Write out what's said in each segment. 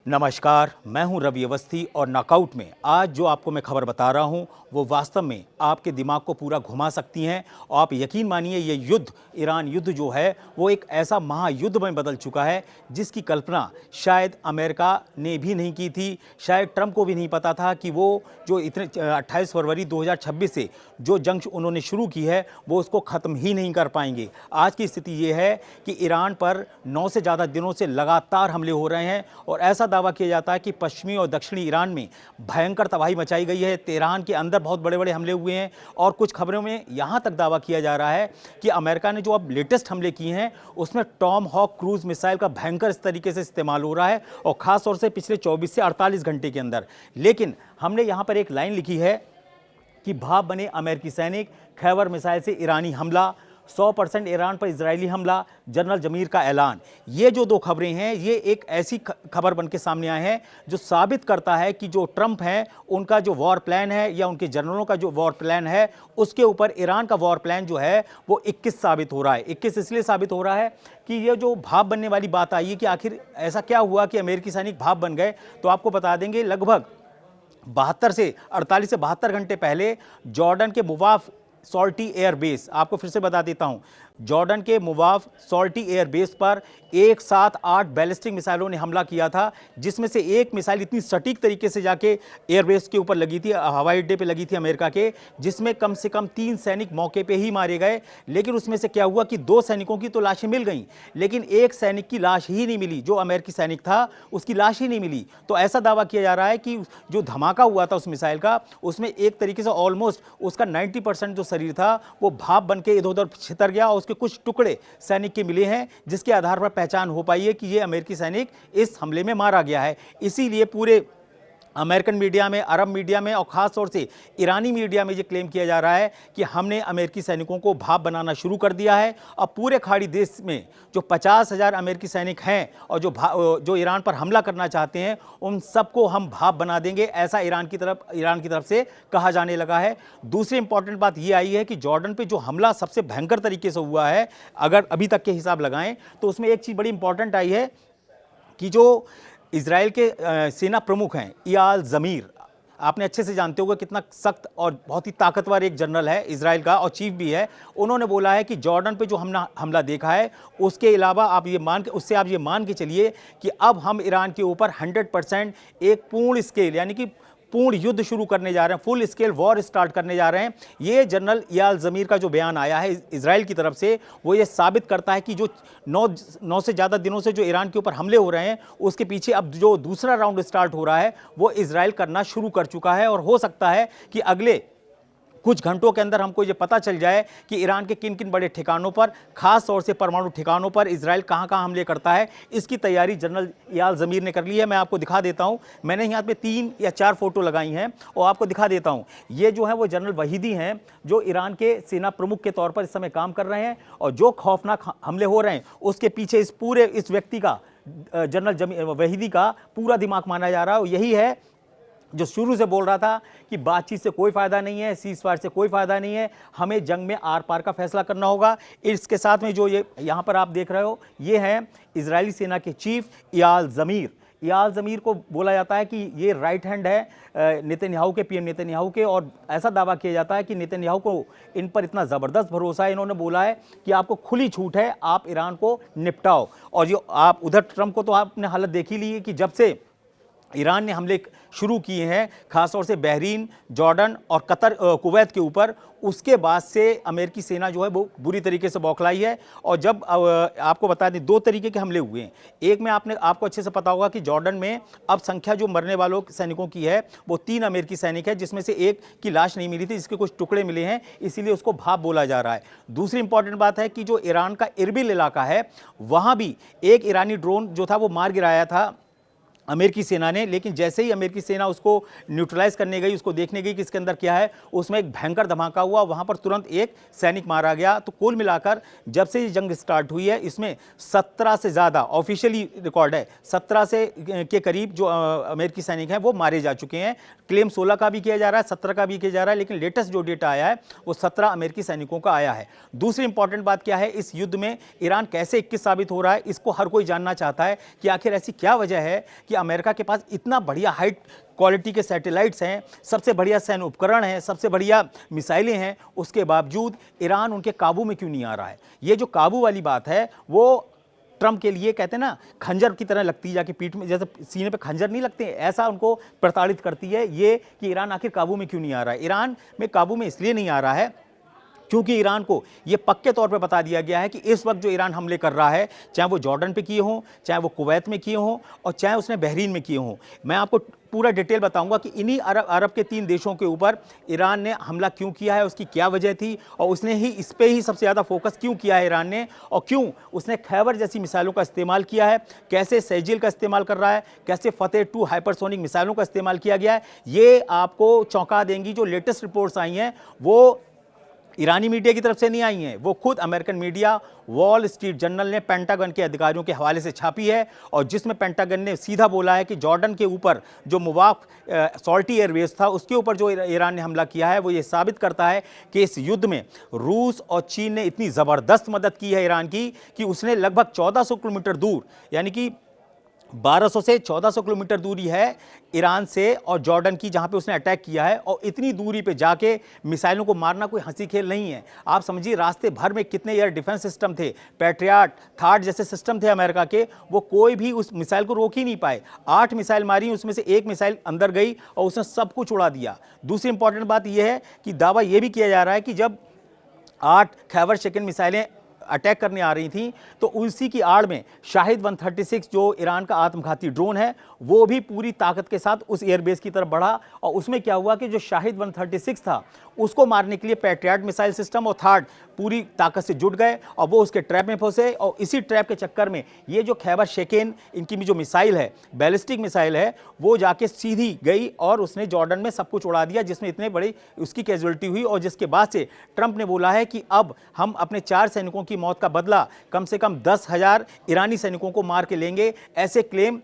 नमस्कार, मैं हूं रवि अवस्थी और नॉकआउट में आज जो आपको मैं खबर बता रहा हूं वो वास्तव में आपके दिमाग को पूरा घुमा सकती हैं। और आप यकीन मानिए ये युद्ध, ईरान युद्ध जो है वो एक ऐसा महायुद्ध में बदल चुका है जिसकी कल्पना शायद अमेरिका ने भी नहीं की थी। शायद ट्रंप को भी नहीं पता था कि वो जो इतने 28 फरवरी 2026 से जो जंग उन्होंने शुरू की है वो उसको ख़त्म ही नहीं कर पाएंगे। आज की स्थिति ये है कि ईरान पर 9 से ज़्यादा दिनों से लगातार हमले हो रहे हैं और ऐसा दावा किया जाता है कि पश्चिमी और दक्षिणी ईरान में भयंकर तबाही मचाई गई है। तेहरान के अंदर बहुत बड़े बड़े हमले हुए हैं और कुछ खबरों में यहाँ तक दावा किया जा रहा है कि अमेरिका ने जो अब लेटेस्ट हमले किए हैं उसमें टॉम हॉक क्रूज मिसाइल का भयंकर इस तरीके से इस्तेमाल हो रहा है और ख़ास तौर से पिछले 24 से 48 घंटे के अंदर। लेकिन हमने यहाँ पर एक लाइन लिखी है कि भाप बने अमेरिकी सैनिक, खैबर मिसाइल से ईरानी हमला, 100% ईरान पर इजरायली हमला, जनरल जमीर का ऐलान। ये जो दो खबरें हैं ये एक ऐसी खबर बन के सामने आए हैं जो साबित करता है कि जो ट्रंप हैं उनका जो वॉर प्लान है या उनके जनरलों का जो वॉर प्लान है उसके ऊपर ईरान का वॉर प्लान जो है वो 21 साबित हो रहा है। 21 इसलिए साबित हो रहा है कि ये जो भाप बनने वाली बात आई है कि आखिर ऐसा क्या हुआ कि अमेरिकी सैनिक भाप बन गए, तो आपको बता देंगे लगभग 48 से 72 घंटे पहले जॉर्डन के मुवाफ सॉल्टी एयर बेस, आपको फिर से बता देता हूं, जॉर्डन के मुवाफ सॉल्टी एयर बेस पर एक साथ 8 बैलिस्टिक मिसाइलों ने हमला किया था, जिसमें से एक मिसाइल इतनी सटीक तरीके से जाके एयरबेस के ऊपर लगी थी, हवाई अड्डे पे लगी थी अमेरिका के, जिसमें कम से कम 3 सैनिक मौके पे ही मारे गए। लेकिन उसमें से क्या हुआ कि 2 सैनिकों की तो लाशें मिल गईं, लेकिन एक सैनिक की लाश ही नहीं मिली, जो अमेरिकी सैनिक था उसकी लाश ही नहीं मिली। तो ऐसा दावा किया जा रहा है कि जो धमाका हुआ था उस मिसाइल का, उसमें एक तरीके से ऑलमोस्ट उसका 90% जो शरीर था वो भाप बन के इधर उधर छितर गया और उसके कुछ टुकड़े सैनिक के मिले हैं, जिसके आधार पर पहचान हो पाई है कि ये अमेरिकी सैनिक इस हमले में मारा गया है। इसीलिए पूरे अमेरिकन मीडिया में, अरब मीडिया में और ख़ास तौर से ईरानी मीडिया में ये क्लेम किया जा रहा है कि हमने अमेरिकी सैनिकों को भाप बनाना शुरू कर दिया है। अब पूरे खाड़ी देश में जो 50,000 अमेरिकी सैनिक हैं और जो ईरान पर हमला करना चाहते हैं उन सबको हम भाप बना देंगे, ऐसा ईरान की तरफ से कहा जाने लगा है। दूसरी इंपॉर्टेंट बात ये आई है कि जॉर्डन पे जो हमला सबसे भयंकर तरीके से हुआ है, अगर अभी तक के हिसाब लगाएं तो उसमें एक चीज़ बड़ी इंपॉर्टेंट आई है कि जो इजराइल के सेना प्रमुख हैं इयाल ज़मीर, आपने अच्छे से जानते होंगे कितना सख्त और बहुत ही ताकतवर एक जनरल है इजराइल का और चीफ भी है। उन्होंने बोला है कि जॉर्डन पे जो हमला देखा है उसके अलावा आप ये मान के चलिए कि अब हम ईरान के ऊपर 100% एक पूर्ण स्केल यानी कि पूर्ण युद्ध शुरू करने जा रहे हैं, फुल स्केल वॉर स्टार्ट करने जा रहे हैं। ये जनरल इयाल ज़मीर का जो बयान आया है इजराइल की तरफ से वो ये साबित करता है कि जो 9 से ज़्यादा दिनों से जो ईरान के ऊपर हमले हो रहे हैं उसके पीछे अब जो दूसरा राउंड स्टार्ट हो रहा है वो इजराइल करना शुरू कर चुका है। और हो सकता है कि अगले कुछ घंटों के अंदर हमको ये पता चल जाए कि ईरान के किन किन बड़े ठिकानों पर, खास तौर से परमाणु ठिकानों पर इजराइल कहां कहां हमले करता है। इसकी तैयारी जनरल इयाल ज़मीर ने कर ली है। मैं आपको दिखा देता हूं, मैंने यहाँ पे 3 या 4 फोटो लगाई हैं और आपको दिखा देता हूं। ये जो है वो जनरल वहीदी हैं जो ईरान के सेना प्रमुख के तौर पर इस समय काम कर रहे हैं और जो खौफनाक हमले हो रहे हैं उसके पीछे इस व्यक्ति का, जनरल वहीदी का पूरा दिमाग माना जा रहा है। और यही है जो शुरू से बोल रहा था कि बातचीत से कोई फ़ायदा नहीं है, सीज़ फायर से कोई फ़ायदा नहीं है, हमें जंग में आर पार का फैसला करना होगा। इसके साथ में जो ये यहाँ पर आप देख रहे हो ये हैं इजरायली सेना के चीफ इयाल ज़मीर। इयाल ज़मीर को बोला जाता है कि ये राइट हैंड है नेतन्याहू के, पीएम नेतन्याहू के, और ऐसा दावा किया जाता है कि नेतन्याहू को इन पर इतना ज़बरदस्त भरोसा है, इन्होंने बोला है कि आपको खुली छूट है, आप ईरान को निपटाओ। और जो आप उधर ट्रंप को तो आपने हालत देख ही ली है कि जब से ईरान ने हमले शुरू किए हैं खासतौर से बहरीन, जॉर्डन और कतर, कुवैत के ऊपर, उसके बाद से अमेरिकी सेना जो है वो बुरी तरीके से बौखलाई है। और जब आपको बता दें 2 तरीके के हमले हुए हैं। एक में आपको अच्छे से पता होगा कि जॉर्डन में अब संख्या जो मरने वालों सैनिकों की है वो 3 अमेरिकी सैनिक है, जिसमें से एक की लाश नहीं मिली थी, जिसके कुछ टुकड़े मिले हैं, इसीलिए उसको भाप बोला जा रहा है। दूसरी इंपॉर्टेंट बात है कि जो ईरान का इरबिल इलाका है वहाँ भी एक ईरानी ड्रोन जो था वो मार गिराया था अमेरिकी सेना ने, लेकिन जैसे ही अमेरिकी सेना उसको न्यूट्रलाइज करने गई, उसको देखने गई कि इसके अंदर क्या है, उसमें एक भयंकर धमाका हुआ, वहाँ पर तुरंत एक सैनिक मारा गया। तो कुल मिलाकर जब से ये जंग स्टार्ट हुई है इसमें 17 से ज़्यादा, ऑफिशियली रिकॉर्ड है 17 से के करीब जो अमेरिकी सैनिक हैं वो मारे जा चुके हैं। क्लेम 16 का भी किया जा रहा है, 17 का भी किया जा रहा है, लेकिन लेटेस्ट जो डेटा आया है वो 17 अमेरिकी सैनिकों का आया है। दूसरी इंपॉर्टेंट बात क्या है, इस युद्ध में ईरान कैसे 21 साबित हो रहा है, इसको हर कोई जानना चाहता है कि आखिर ऐसी क्या वजह है कि अमेरिका के पास इतना बढ़िया हाई क्वालिटी के सैटेलाइट्स हैं, सबसे बढ़िया सैन्य उपकरण हैं, सबसे बढ़िया मिसाइलें हैं, उसके बावजूद ईरान उनके काबू में क्यों नहीं आ रहा है? ये जो काबू वाली बात है वो ट्रंप के लिए कहते हैं ना खंजर की तरह लगती है, जाके पीठ में जैसे सीने पे खंजर नहीं लगते, ऐसा उनको प्रताड़ित करती है ये कि ईरान आखिर काबू में क्यों नहीं आ रहा है। ईरान में काबू में इसलिए नहीं आ रहा है क्योंकि ईरान को ये पक्के तौर पे बता दिया गया है कि इस वक्त जो ईरान हमले कर रहा है, चाहे वो जॉर्डन पे किए हों, चाहे वो कुवैत में किए हों और चाहे उसने बहरीन में किए हों, मैं आपको पूरा डिटेल बताऊंगा कि इन्हीं अरब के 3 देशों के ऊपर ईरान ने हमला क्यों किया है, उसकी क्या वजह थी और उसने ही इस पे ही सबसे ज़्यादा फोकस क्यों किया है ईरान ने, और क्यों उसने खैबर जैसी मिसाइलों का इस्तेमाल किया है, कैसे सैजिल का इस्तेमाल कर रहा है, कैसे फतेह 2 हाइपरसोनिक मिसाइलों का इस्तेमाल किया गया है। ये आपको चौंका देंगी। जो लेटेस्ट रिपोर्ट्स आई हैं वो ईरानी मीडिया की तरफ से नहीं आई हैं, वो खुद American media wall street journal ने पेंटागन के अधिकारियों के हवाले से छापी है, और जिसमें पेंटागन ने सीधा बोला है कि जॉर्डन के ऊपर जो मुवाफ सॉल्टी एयरबेस था उसके ऊपर जो ईरान ने हमला किया है वो ये साबित करता है कि इस युद्ध में रूस और चीन ने इतनी ज़बरदस्त मदद की है ईरान की कि उसने लगभग 1400 किलोमीटर दूर, यानी कि 1200 से 1400 किलोमीटर दूरी है ईरान से और जॉर्डन की, जहां पे उसने अटैक किया है, और इतनी दूरी पे जाके मिसाइलों को मारना कोई हंसी खेल नहीं है। आप समझिए रास्ते भर में कितने एयर डिफेंस सिस्टम थे, पैट्रियट, थार्ड जैसे सिस्टम थे अमेरिका के, वो कोई भी उस मिसाइल को रोक ही नहीं पाए। 8 मिसाइल मारी, उसमें से 1 मिसाइल अंदर गई और उसने सब कुछ उड़ा दिया। दूसरी इंपॉर्टेंट बात यह है कि दावा यह भी किया जा रहा है कि जब 8 खैबर शिकन मिसाइलें अटैक करने आ रही थी तो उसी की आड़ में शाहिद 136 जो ईरान का आत्मघाती ड्रोन है वो भी पूरी ताकत के साथ उस एयरबेस की तरफ बढ़ा, और उसमें क्या हुआ कि जो शाहिद 136 था उसको मारने के लिए पैट्रियट मिसाइल सिस्टम और थार्ड पूरी ताकत से जुट गए और वो उसके ट्रैप में फंसे, और इसी ट्रैप के चक्कर में ये जो खैबर शेकेन इनकी भी जो मिसाइल है, बैलिस्टिक मिसाइल है, वो जाके सीधी गई और उसने जॉर्डन में सब कुछ उड़ा दिया, जिसमें इतने बड़ी उसकी कैजुअलिटी हुई। और जिसके बाद से ट्रंप ने बोला है कि अब हम अपने 4 सैनिकों की मौत का बदला कम से कम 10,000 ईरानी सैनिकों को मार के लेंगे, ऐसे क्लेम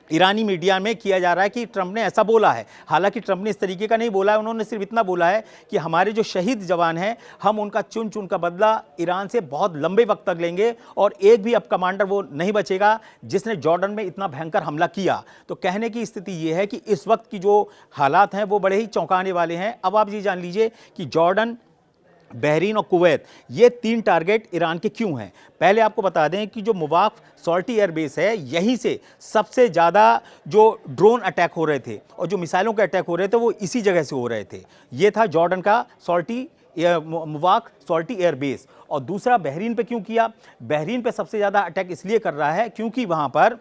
ईरानी मीडिया में किया जा रहा है कि ट्रंप ने ऐसा बोला है। हालांकि ट्रंप ने इस तरीके का नहीं बोला है, उन्होंने सिर्फ इतना बोला है कि हमारे जो शहीद जवान हैं हम उनका चुन चुन का बदला ईरान से बहुत लंबे वक्त तक लेंगे, और एक भी अब कमांडर वो नहीं बचेगा जिसने जॉर्डन में इतना भयंकर हमला किया। तो कहने की स्थिति ये है कि इस वक्त की जो हालात हैं वो बड़े ही चौंकाने वाले हैं। अब आप ये जान लीजिए कि जॉर्डन, बहरीन और कुवैत ये 3 टारगेट ईरान के क्यों हैं। पहले आपको बता दें कि जो मुवाफ सॉल्टी एयरबेस है, यहीं से सबसे ज़्यादा जो ड्रोन अटैक हो रहे थे और जो मिसाइलों के अटैक हो रहे थे वो इसी जगह से हो रहे थे। ये था जॉर्डन का मुवाफ सॉल्टी एयरबेस। और दूसरा बहरीन पे क्यों किया? बहरीन पे सबसे ज़्यादा अटैक इसलिए कर रहा है क्योंकि वहाँ पर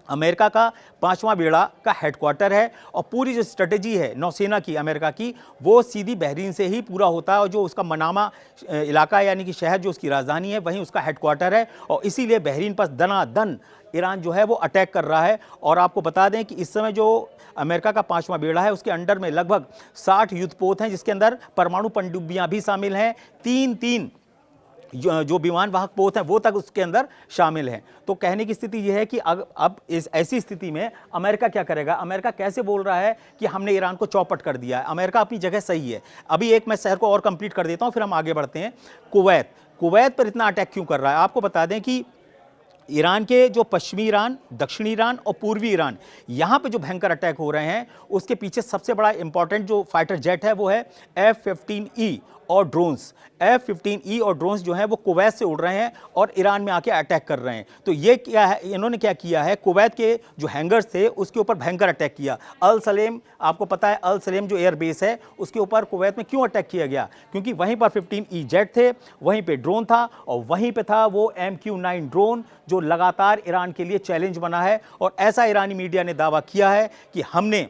अमेरिका का 5वां बेड़ा का हेडक्वार्टर है, और पूरी जो स्ट्रेटेजी है नौसेना की अमेरिका की वो सीधी बहरीन से ही पूरा होता है, और जो उसका मनामा इलाका यानी कि शहर जो उसकी राजधानी है वहीं उसका हेडक्वार्टर है, और इसीलिए बहरीन पर दनादन ईरान जो है वो अटैक कर रहा है। और आपको बता दें कि इस समय जो अमेरिका का 5वां बेड़ा है उसके अंडर में लगभग 60 युद्धपोत हैं, जिसके अंदर परमाणु पनडुब्बियां भी शामिल हैं, 3 जो विमान वाहक पोत हैं वो तक उसके अंदर शामिल हैं। तो कहने की स्थिति यह है कि अब इस ऐसी स्थिति में अमेरिका क्या करेगा? अमेरिका कैसे बोल रहा है कि हमने ईरान को चौपट कर दिया है? अमेरिका अपनी जगह सही है। अभी एक मैं शहर को और कंप्लीट कर देता हूं, फिर हम आगे बढ़ते हैं। कुवैत पर इतना अटैक क्यों कर रहा है? आपको बता दें कि ईरान के जो पश्चिमी ईरान, दक्षिणी ईरान और पूर्वी ईरान, यहाँ पे जो भयंकर अटैक हो रहे हैं उसके पीछे सबसे बड़ा इंपॉर्टेंट जो फाइटर जेट है वो है F-15E और ड्रोन्स। F-15E और ड्रोन्स जो हैं वो कुवैत से उड़ रहे हैं और ईरान में आके अटैक कर रहे हैं। तो ये क्या है, इन्होंने क्या किया है, कुवैत के जो हैंगर्स थे उसके ऊपर भयंकर अटैक किया। अल सलेम, आपको पता है अल सलेम जो एयरबेस है उसके ऊपर कुवैत में क्यों अटैक किया गया? क्योंकि वहीं पर 15E जेट थे, वहीं पे ड्रोन था, और वहीं पे था वो MQ-9 ड्रोन जो लगातार ईरान के लिए चैलेंज बना है। और ऐसा ईरानी मीडिया ने दावा किया है कि हमने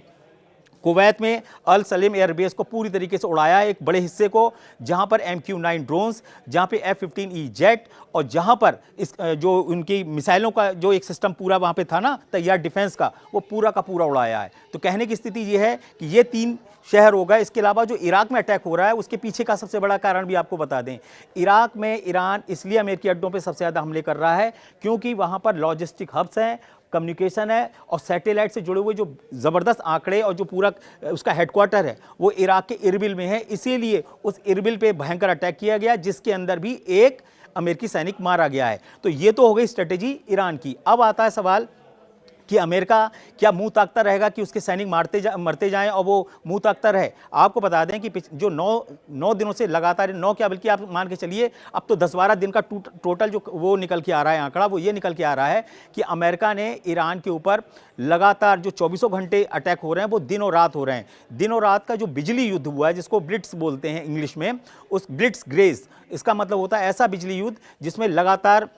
कुवैत में अल सलेम एयरबेस को पूरी तरीके से उड़ाया है, एक बड़े हिस्से को, जहां पर MQ-9 ड्रोन्स, जहां पे F-15E जेट, और जहां पर इस जो उनकी मिसाइलों का जो एक सिस्टम पूरा वहां पे था ना तैयार डिफेंस का, वो पूरा का पूरा उड़ाया है। तो कहने की स्थिति ये है कि ये 3 शहर होगा। इसके अलावा जो इराक में अटैक हो रहा है उसके पीछे का सबसे बड़ा कारण भी आपको बता दें। इराक में ईरान इसलिए अमेरिकी अड्डों पे सबसे ज़्यादा हमले कर रहा है क्योंकि वहाँ पर लॉजिस्टिक हब्स हैं, कम्युनिकेशन है, और सैटेलाइट से जुड़े हुए जो ज़बरदस्त आंकड़े और जो पूरा उसका हेडक्वार्टर है वो इराक के इरबिल में है। इसीलिए उस इरबिल पे भयंकर अटैक किया गया जिसके अंदर भी एक अमेरिकी सैनिक मारा गया है। तो ये तो हो गई स्ट्रेटेजी ईरान की। अब आता है सवाल कि अमेरिका क्या मुंह ताकता रहेगा कि उसके सैनिक मरते जाएं और वो मुंह ताकता रहे। आपको बता दें कि जो 9 दिनों से लगातार, 9 क्या बल्कि आप मान के चलिए अब तो 10-12 दिन का टोटल जो वो निकल के आ रहा है आंकड़ा, वो ये निकल के आ रहा है कि अमेरिका ने ईरान के ऊपर लगातार जो 24 घंटे अटैक हो रहे हैं वो दिन और रात हो रहे हैं। दिन और रात का जो बिजली युद्ध हुआ है, जिसको ब्लिट्स बोलते हैं इंग्लिश में, उस ब्लिट्स ग्रेज, इसका मतलब होता है ऐसा बिजली युद्ध जिसमें लगातार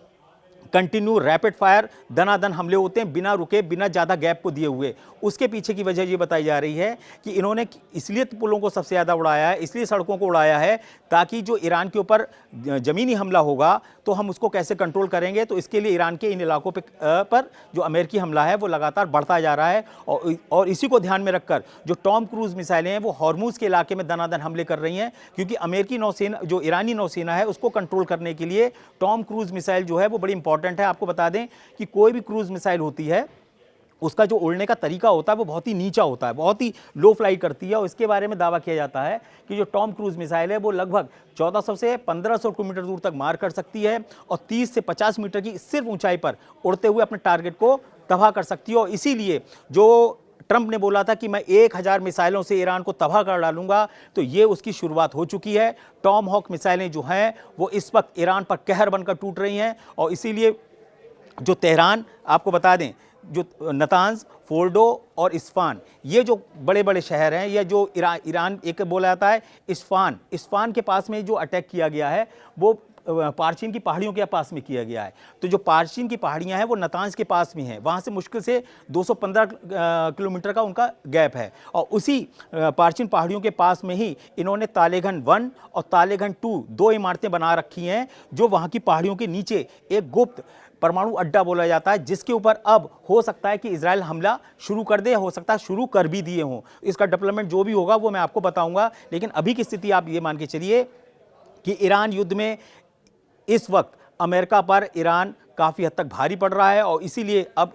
कंटिन्यू रैपिड फायर दनादन हमले होते हैं, बिना रुके, बिना ज़्यादा गैप को दिए हुए। उसके पीछे की वजह ये बताई जा रही है कि इन्होंने इसलिए पुलों को सबसे ज़्यादा उड़ाया है, इसलिए सड़कों को उड़ाया है, ताकि जो ईरान के ऊपर ज़मीनी हमला होगा तो हम उसको कैसे कंट्रोल करेंगे। तो इसके लिए ईरान के इन इलाकों पर जो अमेरिकी हमला है वो लगातार बढ़ता जा रहा है। और इसी को ध्यान में रखकर जो टॉम क्रूज मिसाइलें हैं वो हॉर्मुज के इलाके में दनादन हमले कर रही हैं, क्योंकि अमेरिकी नौसेना, जो ईरानी नौसेना है, उसको कंट्रोल करने के लिए टॉम क्रूज मिसाइल जो है वो बड़ी इंपॉर्टेंट है। आपको बता दें कि कोई भी क्रूज मिसाइल होती है, उसका जो उड़ने का तरीका होता है वो बहुत ही नीचा होता है, बहुत ही लो फ्लाई करती है। और इसके बारे में दावा किया जाता है कि जो टॉम क्रूज मिसाइल है वो लगभग 1400 से 1500 किलोमीटर दूर तक मार कर सकती है और 30 से 50 मीटर की सिर्फ ऊंचाई पर उड़ते हुए अपने टारगेट को तबाह कर सकती है। और इसीलिए जो ट्रंप ने बोला था कि मैं 1000 मिसाइलों से ईरान को तबाह कर डालूंगा, तो ये उसकी शुरुआत हो चुकी है। टॉम हॉक मिसाइलें जो हैं वो इस वक्त ईरान पर कहर बनकर टूट रही हैं। और इसीलिए जो तेहरान, आपको बता दें, जो नतांज, फोर्डो और इस्फान, ये जो बड़े बड़े शहर हैं, या जो ईरान एक बोला जाता है इस्फान के पास में जो अटैक किया गया है वो पारचीन की पहाड़ियों के पास में किया गया है। तो जो पारचीन की पहाड़ियां हैं वो नतांज के पास में हैं, वहाँ से मुश्किल से 215 किलोमीटर का उनका गैप है। और उसी पारचीन पहाड़ियों के पास में ही इन्होंने तालेगन 1 और तालेगन 2 दो इमारतें बना रखी हैं, जो वहाँ की पहाड़ियों के नीचे एक गुप्त परमाणु अड्डा बोला जाता है, जिसके ऊपर अब हो सकता है कि इजराइल हमला शुरू कर दे, हो सकता है शुरू कर भी दिए हों। इसका डेवलपमेंट जो भी होगा वो मैं आपको बताऊंगा। लेकिन अभी की स्थिति आप ये मान के चलिए कि ईरान युद्ध में इस वक्त अमेरिका पर ईरान काफ़ी हद तक भारी पड़ रहा है। और इसीलिए अब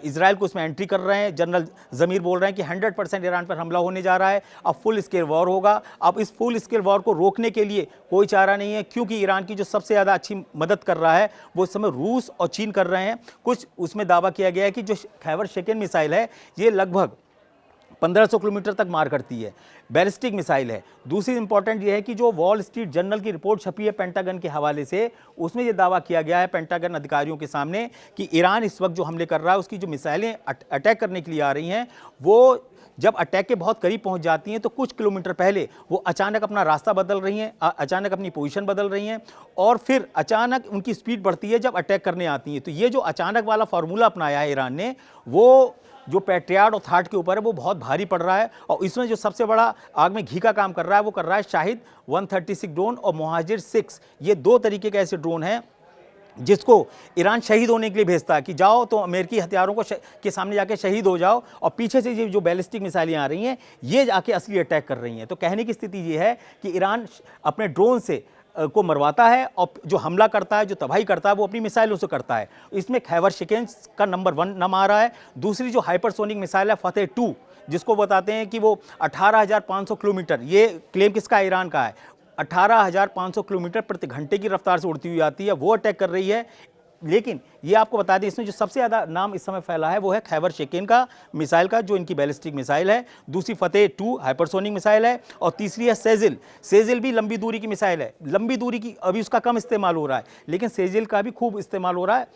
इजराइल को इसमें एंट्री कर रहे हैं। जनरल ज़मीर बोल रहे हैं कि 100% ईरान पर हमला होने जा रहा है, अब फुल स्केल वॉर होगा। अब इस फुल स्केल वॉर को रोकने के लिए कोई चारा नहीं है, क्योंकि ईरान की जो सबसे ज़्यादा अच्छी मदद कर रहा है वो इस समय रूस और चीन कर रहे हैं। कुछ उसमें दावा किया गया है कि जो खैबर शेकन मिसाइल है ये लगभग 1500 किलोमीटर तक मार करती है, बैलिस्टिक मिसाइल है। दूसरी इंपॉर्टेंट ये है कि जो वॉल स्ट्रीट जर्नल की रिपोर्ट छपी है पेंटागन के हवाले से, उसमें ये दावा किया गया है पेंटागन अधिकारियों के सामने कि ईरान इस वक्त जो हमले कर रहा है, उसकी जो मिसाइलें अटैक करने के लिए आ रही हैं, वो जब अटैक के बहुत करीब पहुंच जाती हैं तो कुछ किलोमीटर पहले वो अचानक अपना रास्ता बदल रही हैं, अचानक अपनी पोजीशन बदल रही हैं, और फिर अचानक उनकी स्पीड बढ़ती है जब अटैक करने आती हैं। तो ये जो अचानक वाला फार्मूला अपनाया है ईरान ने, वो जो पैट्रियट और थाट के ऊपर है वो बहुत भारी पड़ रहा है। और इसमें जो सबसे बड़ा आग में घी का काम कर रहा है वो कर रहा है शाहिद 136 ड्रोन और मुहाजिर 6। ये दो तरीके के ऐसे ड्रोन हैं जिसको ईरान शहीद होने के लिए भेजता है कि जाओ तो अमेरिकी हथियारों को के सामने जाके शहीद हो जाओ, और पीछे से ये जो बैलिस्टिक मिसाइलें आ रही हैं ये जाके असली अटैक कर रही हैं। तो कहने की स्थिति ये है कि ईरान अपने ड्रोन से को मरवाता है, और जो हमला करता है, जो तबाही करता है, वो अपनी मिसाइलों से करता है। इसमें खैबर शिकन का नंबर 1 नाम आ रहा है। दूसरी जो हाइपरसोनिक मिसाइल है फतेह 2, जिसको बताते हैं कि वो 18,500 किलोमीटर, ये क्लेम किसका है? ईरान का है। 18,500 किलोमीटर प्रति घंटे की रफ्तार से उड़ती हुई आती है, वो अटैक कर रही है। लेकिन ये आपको बता दें, इसमें जो सबसे ज़्यादा नाम इस समय फैला है वो है खैबर शेकन का मिसाइल का, जो इनकी बैलिस्टिक मिसाइल है। दूसरी फतेह 2 हाइपरसोनिक मिसाइल है, और तीसरी है सेजिल भी लंबी दूरी की मिसाइल है। लंबी दूरी की अभी उसका कम इस्तेमाल हो रहा है, लेकिन सेजिल का भी खूब इस्तेमाल हो रहा है।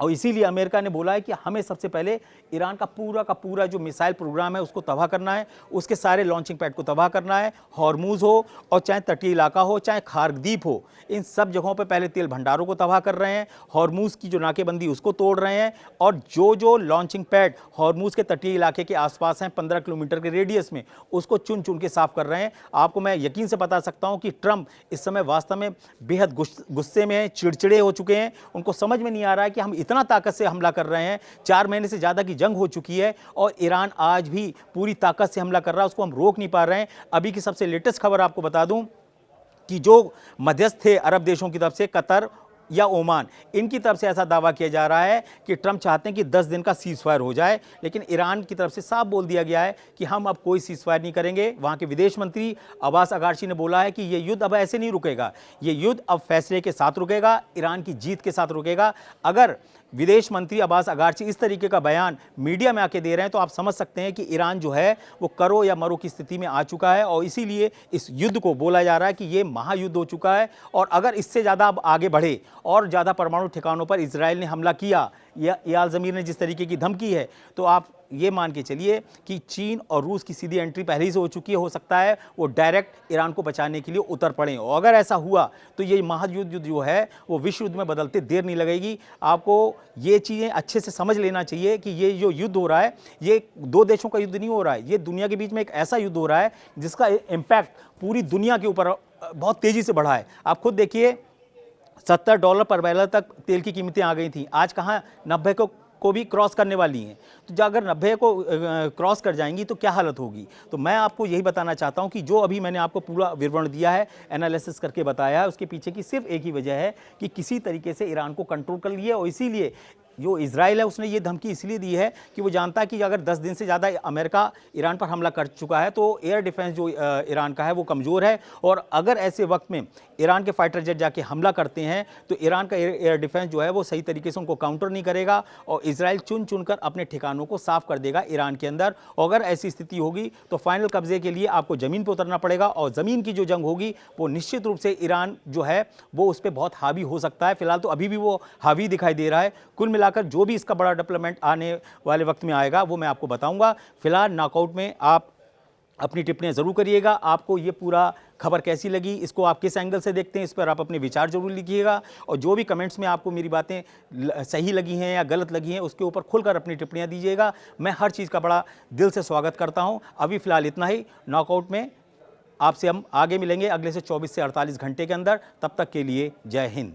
और इसीलिए अमेरिका ने बोला है कि हमें सबसे पहले ईरान का पूरा जो मिसाइल प्रोग्राम है उसको तबाह करना है, उसके सारे लॉन्चिंग पैड को तबाह करना है। हॉर्मुज हो और चाहे तटीय इलाका हो, चाहे खार्गदीप हो, इन सब जगहों पे पहले तेल भंडारों को तबाह कर रहे हैं। हॉर्मुज की जो नाकेबंदी उसको तोड़ रहे हैं, और जो लॉन्चिंग पैड हॉर्मुज के तटीय इलाके के आसपास हैं 15 किलोमीटर के रेडियस में, उसको चुन चुन के साफ कर रहे हैं। आपको मैं यकीन से बता सकता हूँ कि ट्रंप इस समय वास्तव में बेहद गुस्से में हैं, चिड़चिड़े हो चुके हैं। उनको समझ में नहीं आ रहा है कि हम इतना ताकत से हमला कर रहे हैं, 4 महीने से ज़्यादा की जंग हो चुकी है और ईरान आज भी पूरी ताकत से हमला कर रहा है, उसको हम रोक नहीं पा रहे हैं। अभी की सबसे लेटेस्ट खबर आपको बता दूं कि जो मध्यस्थ थे अरब देशों की तरफ से, कतर या ओमान, इनकी तरफ से ऐसा दावा किया जा रहा है कि ट्रंप चाहते हैं कि 10 दिन का सीज फायर हो जाए, लेकिन ईरान की तरफ से साफ बोल दिया गया है कि हम अब कोई सीज फायर नहीं करेंगे। वहाँ के विदेश मंत्री अब्बास अगारची ने बोला है कि ये युद्ध अब ऐसे नहीं रुकेगा, ये युद्ध अब फैसले के साथ रुकेगा, ईरान की जीत के साथ रुकेगा। अगर विदेश मंत्री अब्बास अगाची इस तरीके का बयान मीडिया में आके दे रहे हैं तो आप समझ सकते हैं कि ईरान जो है वो करो या मरो की स्थिति में आ चुका है और इसीलिए इस युद्ध को बोला जा रहा है कि ये महायुद्ध हो चुका है। और अगर इससे ज़्यादा अब आगे बढ़े और ज़्यादा परमाणु ठिकानों पर इजराइल ने हमला किया या इयाल ज़मीर ने जिस तरीके की धमकी है, तो आप ये मान के चलिए कि चीन और रूस की सीधी एंट्री पहले ही से हो चुकी है। हो सकता है वो डायरेक्ट ईरान को बचाने के लिए उतर पड़े और अगर ऐसा हुआ तो ये महायुद्ध जो है वो विश्व युद्ध में बदलते देर नहीं लगेगी। आपको ये चीज़ें अच्छे से समझ लेना चाहिए कि ये जो युद्ध हो रहा है ये दो देशों का युद्ध नहीं हो रहा है, ये दुनिया के बीच में एक ऐसा युद्ध हो रहा है जिसका इम्पैक्ट पूरी दुनिया के ऊपर बहुत तेज़ी से बढ़ा है। आप खुद देखिए $70 पर बैरल तक तेल की कीमतें आ गई थी, आज कहाँ 90 को भी क्रॉस करने वाली हैं। तो अगर 90 को क्रॉस कर जाएंगी तो क्या हालत होगी। तो मैं आपको यही बताना चाहता हूं कि जो अभी मैंने आपको पूरा विवरण दिया है, एनालिसिस करके बताया है, उसके पीछे की सिर्फ एक ही वजह है कि किसी तरीके से ईरान को कंट्रोल कर लिए और इसीलिए जो इजराइल है उसने ये धमकी इसलिए दी है कि वो जानता है कि अगर 10 दिन से ज़्यादा अमेरिका ईरान पर हमला कर चुका है तो एयर डिफेंस जो ईरान का है वो कमज़ोर है और अगर ऐसे वक्त में ईरान के फाइटर जेट जाके हमला करते हैं तो ईरान का एयर डिफेंस जो है वो सही तरीके से उनको काउंटर नहीं करेगा और इजराइल चुन चुनकर अपने ठिकानों को साफ कर देगा ईरान के अंदर। और अगर ऐसी स्थिति होगी तो फाइनल कब्जे के लिए आपको ज़मीन पर उतरना पड़ेगा और ज़मीन की जो जंग होगी वो निश्चित रूप से ईरान जो है वो उस पर बहुत हावी हो सकता है। फिलहाल तो अभी भी वो हावी दिखाई दे रहा है। कुल मिलाकर जो भी इसका बड़ा डेवलपमेंट आने वाले वक्त में आएगा वो मैं आपको बताऊंगा। फिलहाल नॉकआउट में आप अपनी टिप्पणियां जरूर करिएगा। आपको ये पूरा खबर कैसी लगी, इसको आप किस एंगल से देखते हैं, इस पर आप अपने विचार जरूर लिखिएगा और जो भी कमेंट्स में आपको मेरी बातें सही लगी हैं या गलत लगी हैं उसके ऊपर खुलकर अपनी टिप्पणियां दीजिएगा। मैं हर चीज़ का बड़ा दिल से स्वागत करता हूं। अभी फिलहाल इतना ही। नॉकआउट में आपसे हम आगे मिलेंगे अगले से 24 से 48 घंटे के अंदर। तब तक के लिए जय हिंद।